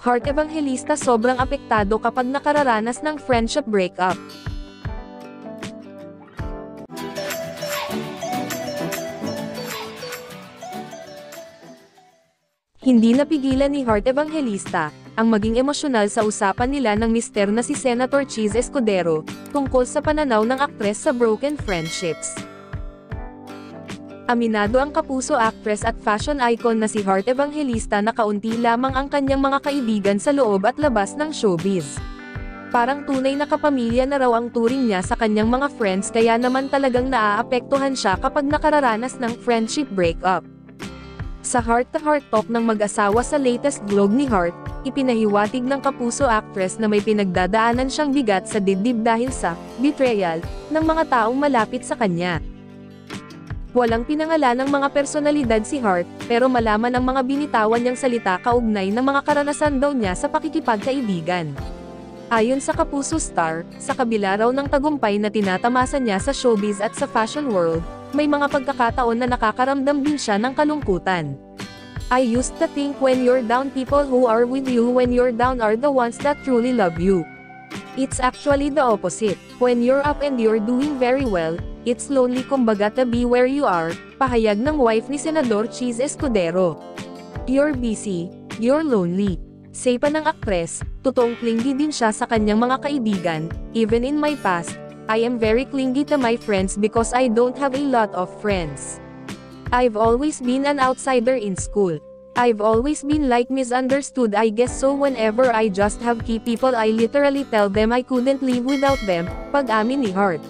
Heart Evangelista sobrang apektado kapag nakararanas ng friendship breakup. Hindi napigilan ni Heart Evangelista ang maging emosyonal sa usapan nila ng mister na si Senator Cheese Escudero tungkol sa pananaw ng aktres sa broken friendships. Aminado ang kapuso actress at fashion icon na si Heart Evangelista na kaunti lamang ang kanyang mga kaibigan sa loob at labas ng showbiz. Parang tunay na kapamilya na raw ang turing niya sa kanyang mga friends, kaya naman talagang naaapektuhan siya kapag nakararanas ng friendship breakup. Sa heart-to-heart talk ng mag-asawa sa latest vlog ni Heart, ipinahiwatig ng kapuso actress na may pinagdadaanan siyang bigat sa dibdib dahil sa betrayal ng mga taong malapit sa kanya. Walang pinangalan ng mga personalidad si Heart, pero malaman ang mga binitawan niyang salita kaugnay ng mga karanasan daw niya sa pakikipagkaibigan. Ayon sa kapuso star, sa kabila raw ng tagumpay na tinatamasa niya sa showbiz at sa fashion world, may mga pagkakataon na nakakaramdam din siya ng kalungkutan. I used to think when you're down, people who are with you when you're down are the ones that truly love you. It's actually the opposite. When you're up and you're doing very well, it's lonely kumbaga to be where you are, pahayag ng wife ni Senador Cheese Escudero. You're busy, you're lonely. Say pa ng aktres, totoong clingy din siya sa kanyang mga kaibigan. Even in my past, I am very clingy to my friends because I don't have a lot of friends. I've always been an outsider in school. I've always been like misunderstood, I guess, so whenever I just have key people I literally tell them I couldn't live without them, pag-amin ni Heart.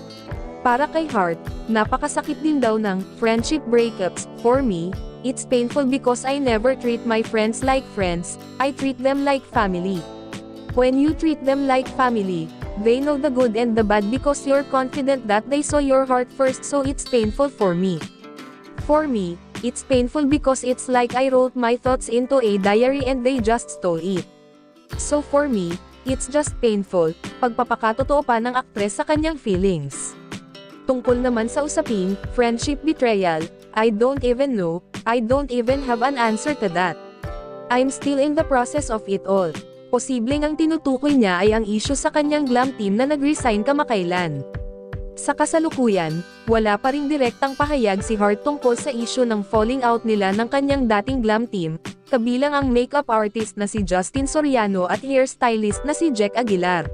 Para kay Heart, napakasakit din daw ng friendship breakups. For me, it's painful because I never treat my friends like friends, I treat them like family. When you treat them like family, they know the good and the bad because you're confident that they saw your heart first, so it's painful for me. For me, it's painful because it's like I wrote my thoughts into a diary and they just stole it. So for me, it's just painful, pagpapakatotoo pa ng aktres sa kanyang feelings. Tungkol naman sa usaping friendship betrayal, I don't even know, I don't even have an answer to that. I'm still in the process of it all. Posibleng ang tinutukoy niya ay ang issue sa kanyang glam team na nag-resign kamakailan. Sa kasalukuyan, wala pa ring direktang pahayag si Heart tungkol sa issue ng falling out nila ng kanyang dating glam team, kabilang ang makeup artist na si Justin Soriano at hairstylist na si Jack Aguilar.